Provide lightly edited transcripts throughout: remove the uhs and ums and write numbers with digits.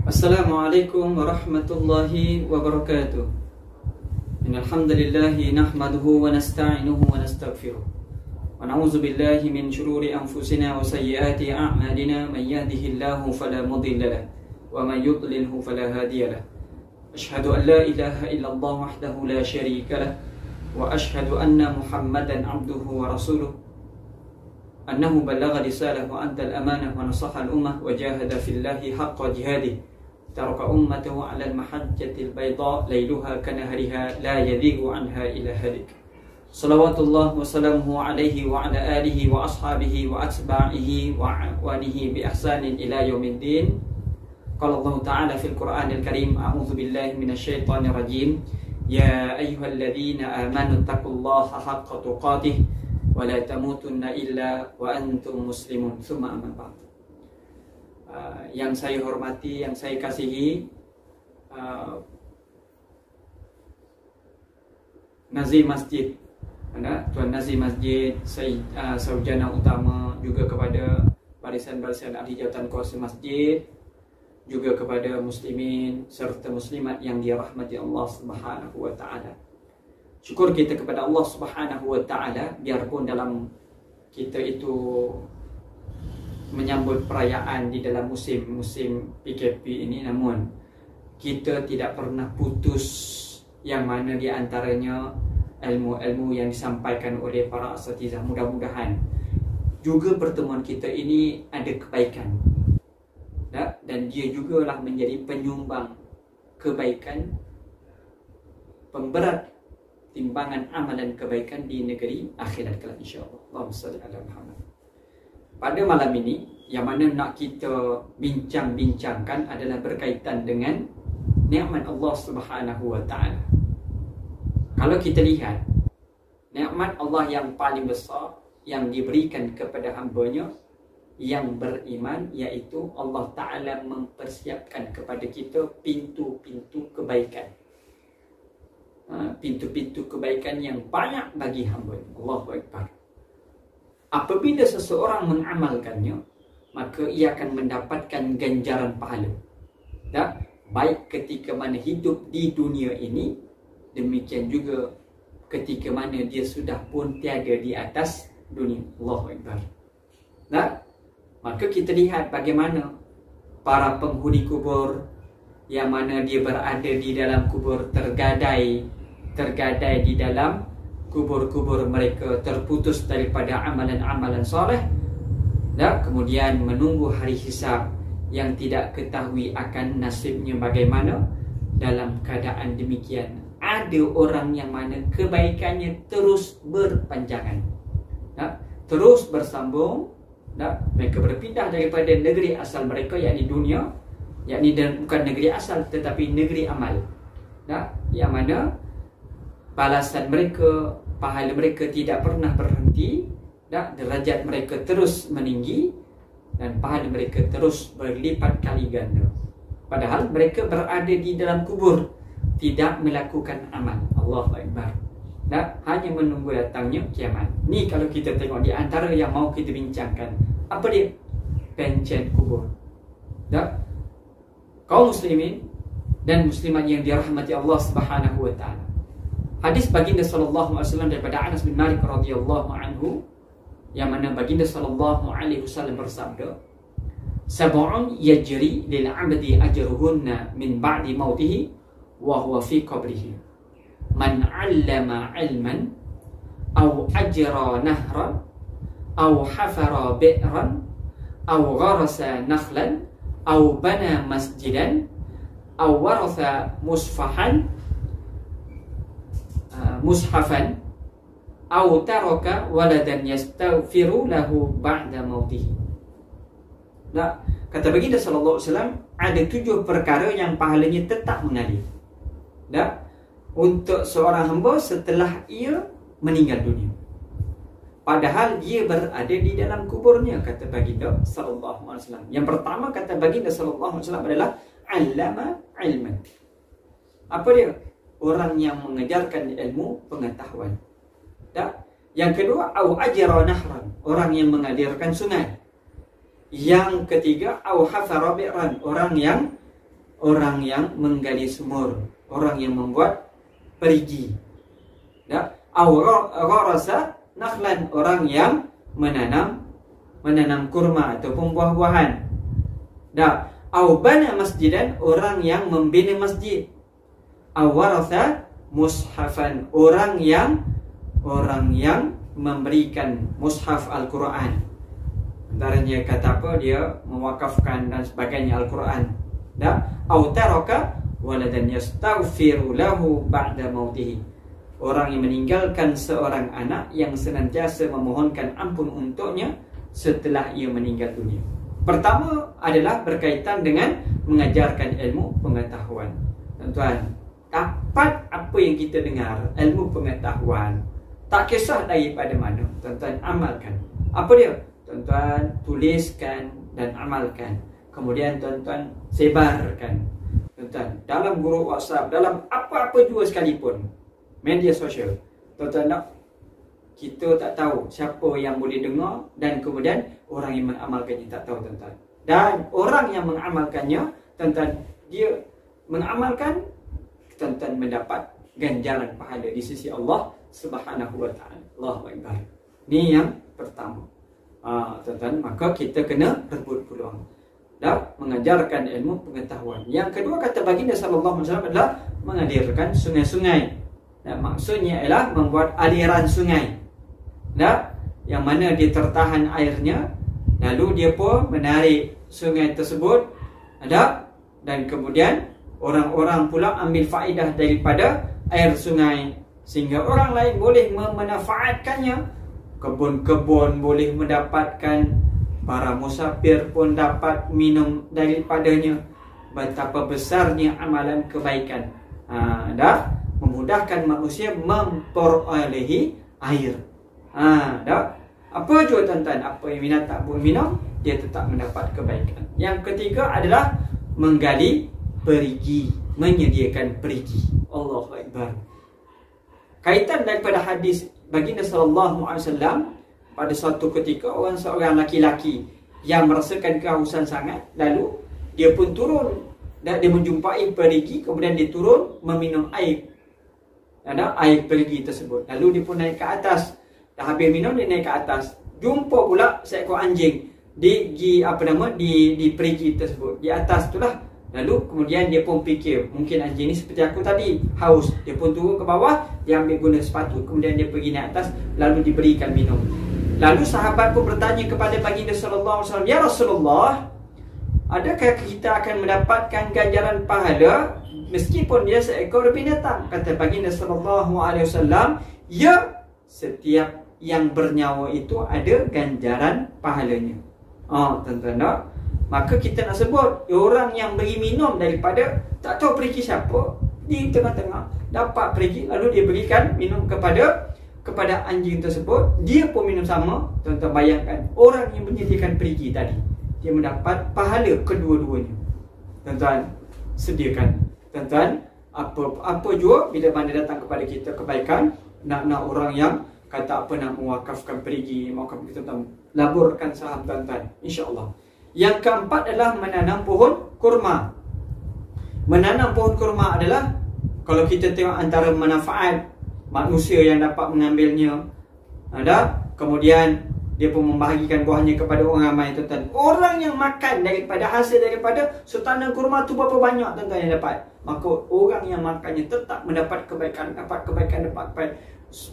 Assalamualaikum warahmatullahi wabarakatuh. Innal hamdalillah nahmaduhu wa nasta'inuhu wa nastaghfiruh. Wa na'udzu billahi min shururi anfusina wa sayyiati a'malina. Man yahdihillahu fala mudilla lahu wa man yudlilhu fala hadiya lahu. Asyhadu an la ilaha illallah wahdahu la syarika lahu wa asyhadu anna Muhammadan 'abduhu wa rasuluh. Annahu ballagha risalahu wa adda al-amanah wa nasaha al-ummah wa jahada fillahi haqqa jihadihi. ترك أمته على المحجة البيضاء ليلها كنهرها لا يذيغ عنها إلى هالك. صلوات الله وسلامه عليه وعلى آله وأصحابه وأتباعه وأعوانه بإحسان إلى يوم الدين. قال الله تعالى في القرآن الكريم: أعوذ بالله من الشيطان الرجيم. يا أيها الذين آمنوا اتقوا الله حق تقاته ولا تموتن إلا وأنتم مسلمون. ثم أما بعد. Yang saya hormati, yang saya kasihi, Nazir Masjid, Tuan Nazir Masjid, Sarjana Utama, juga kepada barisan-barisan ahli jawatan kuasa masjid, juga kepada muslimin serta muslimat yang dirahmati Allah Subhanahu wa taala. Syukur kita kepada Allah Subhanahu wa taala, biarpun dalam kita itu menyambut perayaan di dalam musim PKP ini, namun kita tidak pernah putus, yang mana di antaranya ilmu-ilmu yang disampaikan oleh para asatizah. Mudah-mudahan juga pertemuan kita ini ada kebaikan, dan dia jugalah menjadi penyumbang kebaikan, pemberat timbangan amalan kebaikan di negeri akhirat kelak, insya-Allah. Allahumma shalli ala Muhammad. Pada malam ini, yang mana nak kita bincang-bincangkan adalah berkaitan dengan nikmat Allah Subhanahu wa taala. Kalau kita lihat nikmat Allah yang paling besar yang diberikan kepada hamba-Nya yang beriman, iaitu Allah Taala mempersiapkan kepada kita pintu-pintu kebaikan. Pintu-pintu kebaikan yang banyak bagi hamba-Nya. Allahu Akbar. Apabila seseorang mengamalkannya, maka ia akan mendapatkan ganjaran pahala. Baik ketika mana hidup di dunia ini, demikian juga ketika mana dia sudah pun tiada di atas dunia. Allahu Akbar. Maka kita lihat bagaimana para penghuni kubur, yang mana dia berada di dalam kubur, tergadai di dalam kubur-kubur mereka, terputus daripada amalan-amalan soleh, kemudian menunggu hari hisab yang tidak ketahui akan nasibnya bagaimana. Dalam keadaan demikian, ada orang yang mana kebaikannya terus berpanjangan, terus bersambung. Mereka berpindah daripada negeri asal mereka, yakni dunia, yakni bukan negeri asal tetapi negeri amal, yang mana balasan mereka, pahala mereka tidak pernah berhenti, derajat mereka terus meninggi, dan pahala mereka terus berlipat kali ganda. Padahal mereka berada di dalam kubur, tidak melakukan amal. Allahu Akbar. Hanya menunggu datangnya kiamat. Ni kalau kita tengok di antara yang mau kita bincangkan, apa dia? Pencen kubur. Kaum muslimin dan muslimat yang dirahmati Allah Subhanahu wa taala. Hadis baginda sallallahu alaihi wasallam daripada Anas bin Malik radhiyallahu anhu, yang mana baginda sallallahu alaihi wasallam bersabda, "Sab'un yajri lil 'abdi ajruhunna min ba'di mautihi wa huwa fi qabrihi. Man 'allama 'ilman aw ajra nahran aw hafara bi'ran aw gharasa nakhlan aw bana masjidan aw waratha mushafan aw taraka waladan yastaghfiru lahu ba'da mautihi." Kata baginda sallallahu alaihi wasallam, ada 7 perkara yang pahalanya tetap mengalir. untuk seorang hamba setelah ia meninggal dunia. Padahal dia berada di dalam kuburnya, kata baginda sallallahu alaihi wasallam. Yang pertama kata baginda sallallahu alaihi wasallam adalah allama ilman. Apa dia? Orang yang mengajarkan ilmu pengetahuan. Tak? Yang kedua, au ajra nahran, orang yang mengalirkan sungai. Yang ketiga, au hafara bi'ran, orang yang menggali sumur, orang yang membuat perigi. Tak? Au gharasa nakhlan, orang yang menanam kurma ataupun buah-buahan. Dah, au bana masjidan, orang yang membina masjid. Au waratha mushafan, orang yang memberikan mushaf Al-Quran. Antaranya kata apa, dia mewakafkan dan sebagainya Al-Quran. Dah, au taraka waladan yastaghfiru lahu ba'da mautihi, orang yang meninggalkan seorang anak yang senantiasa memohonkan ampun untuknya setelah ia meninggal dunia. Pertama adalah berkaitan dengan mengajarkan ilmu pengetahuan. Tuan-tuan, dapat apa yang kita dengar, ilmu pengetahuan, tak kisah daripada mana, tuan-tuan amalkan. Apa dia? Tuan-tuan tuliskan dan amalkan. Kemudian tuan-tuan sebarkan. Tuan-tuan, dalam grup WhatsApp, dalam apa-apa jua sekalipun, media sosial. Tuan-tuan nak, kita tak tahu siapa yang boleh dengar, dan kemudian orang yang mengamalkannya tak tahu, tuan-tuan. Dan orang yang mengamalkannya, tuan-tuan, dia mengamalkan, tuan-tuan mendapat ganjaran pahala di sisi Allah Subhanahu wa taala. Allahu akbar. Ni yang pertama. Tuan-tuan, maka kita kena rebut peluang dan mengajarkan ilmu pengetahuan. Yang kedua kata baginda sallallahu alaihi wasallam adalah mengalirkan sungai-sungai. Dan maksudnya ialah membuat aliran sungai. Nah, yang mana dia tertahan airnya, lalu dia pun menarik sungai tersebut, ada, dan kemudian orang-orang pula ambil faedah daripada air sungai sehingga orang lain boleh memanfaatkannya. Kebun-kebun boleh mendapatkan, para musafir pun dapat minum daripadanya. Betapa besarnya amalan kebaikan. Dah memudahkan manusia memperolehi air. Dah. Apa jua tuan-tuan, apa yang binatang pun minum, dia tetap mendapat kebaikan. Yang ketiga adalah menggali perigi, menyediakan perigi. Allahu akbar. Kaitan daripada hadis baginda sallallahu alaihi wasallam, pada suatu ketika seorang laki-laki yang merasakan kehausan sangat, lalu dia pun turun dan dia menjumpai perigi, kemudian dia turun meminum air. Ada air perigi tersebut. Lalu dia pun naik ke atas. Dah habis minum, dia naik ke atas. Jumpa pula seekor anjing di perigi tersebut, di atas itulah. Lalu kemudian dia pun fikir, mungkin anjing ni seperti aku tadi, haus. Dia pun turun ke bawah, dia ambil guna sepatu, kemudian dia pergi naik atas, lalu diberikan minum. Lalu sahabat pun bertanya kepada baginda sallallahu alaihi wasallam, "Ya Rasulullah, adakah kita akan mendapatkan ganjaran pahala meskipun dia seekor binatang?" Kata baginda sallallahu alaihi wasallam, "Ya, setiap yang bernyawa itu ada ganjaran pahalanya." Tuan-tuan tak? Maka kita nak sebut orang yang beri minum daripada tak tahu perigi siapa, di tengah-tengah dapat perigi, lalu dia berikan minum kepada anjing tersebut, dia pun minum sama. Tuan-tuan bayangkan, orang yang menyediakan perigi tadi, dia mendapat pahala kedua-duanya. Tuan-tuan sediakan. Tuan-tuan, apa jua bila mana datang kepada kita kebaikan, nak orang yang kata apa nak mewakafkan perigi, mewakafkan, tuan-tuan laburkan saham tuan-tuan, insya-Allah. Yang keempat adalah menanam pohon kurma. Menanam pohon kurma adalah, kalau kita tengok antara manfaat manusia yang dapat mengambilnya, ada, kemudian dia pun membahagikan buahnya kepada orang ramai, tuan-tuan. Orang yang makan daripada hasil daripada setanam kurma tu berapa banyak, tuan-tuan, yang dapat. Maka orang yang makannya tetap mendapat kebaikan, dapat kebaikan.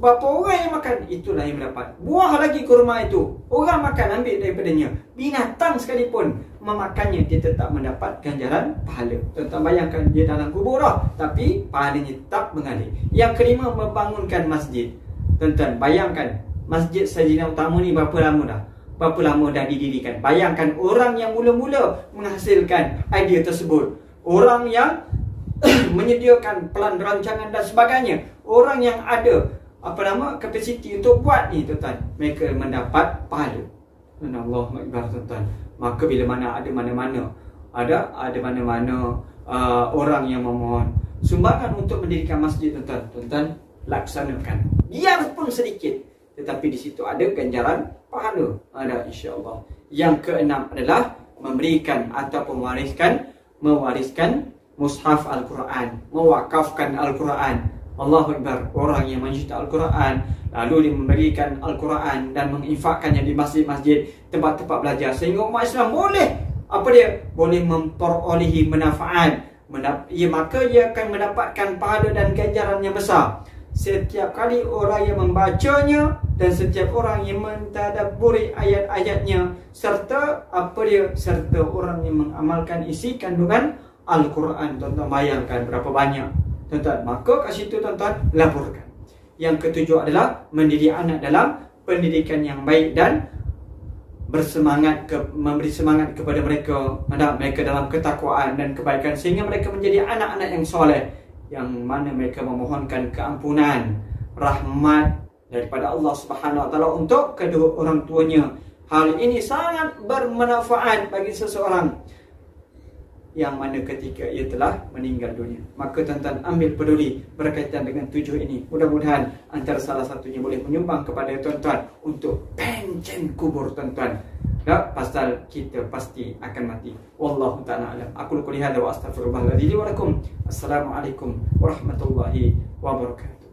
Berapa orang yang makan, itulah yang mendapat. Buah lagi kurma itu, orang makan ambil daripadanya. Binatang sekalipun memakannya, dia tetap mendapat ganjaran pahala. Tuan-tuan bayangkan, dia dalam kubur dah, tapi pahalanya tetap mengalir. Yang kelima, membangunkan masjid. Tuan-tuan bayangkan, Masjid Sayyidina Utama ni berapa lama dah? Berapa lama dah didirikan? Bayangkan orang yang mula-mula menghasilkan idea tersebut, orang yang menyediakan pelan rancangan dan sebagainya. Orang yang ada kapasiti untuk buat ni tuan-tuan, mereka mendapat pahala. Allahu Akbar tuan-tuan. Maka bila mana ada mana-mana orang yang memohon sumbangan untuk mendirikan masjid, tuan-tuan laksanakan. Biarpun sedikit, tetapi di situ ada ganjaran pahala. Ada insya-Allah. Yang keenam adalah memberikan ataupun mewariskan mushaf Al-Quran, mewakafkan Al-Quran. Allahu Akbar. Orang yang mencipta Al-Quran lalu dia memberikan Al-Quran dan menginfakkannya di masjid-masjid, tempat-tempat belajar, sehingga umat Islam boleh memperolehi manfaat. Maka ia akan mendapatkan pahala dan ganjaran yang besar setiap kali orang yang membacanya dan setiap orang yang mentadabburi ayat-ayatnya, serta serta orang yang mengamalkan isi kandungan Al-Quran. Tuan-tuan bayangkan berapa banyak, tuan-tuan. Maka kat situ tuan-tuan laporkan. Yang ketujuh adalah mendidik anak dalam pendidikan yang baik dan memberi semangat kepada mereka dalam ketakwaan dan kebaikan, sehingga mereka menjadi anak-anak yang soleh, yang mana mereka memohonkan keampunan, rahmat daripada Allah Subhanahu Wa Taala untuk kedua orang tuanya. Hal ini sangat bermanfaat bagi seseorang yang mana ketika ia telah meninggal dunia. Maka tuan-tuan ambil peduli berkaitan dengan tujuh ini. Mudah-mudahan antara salah satunya boleh menyumbang kepada tuan-tuan untuk pencen kubur tuan-tuan. Pasal kita pasti akan mati. Wallahu ta'ala alam. Aku qouli hadza wa astaghfirullahaladzim li wa lakum. Assalamualaikum warahmatullahi wabarakatuh.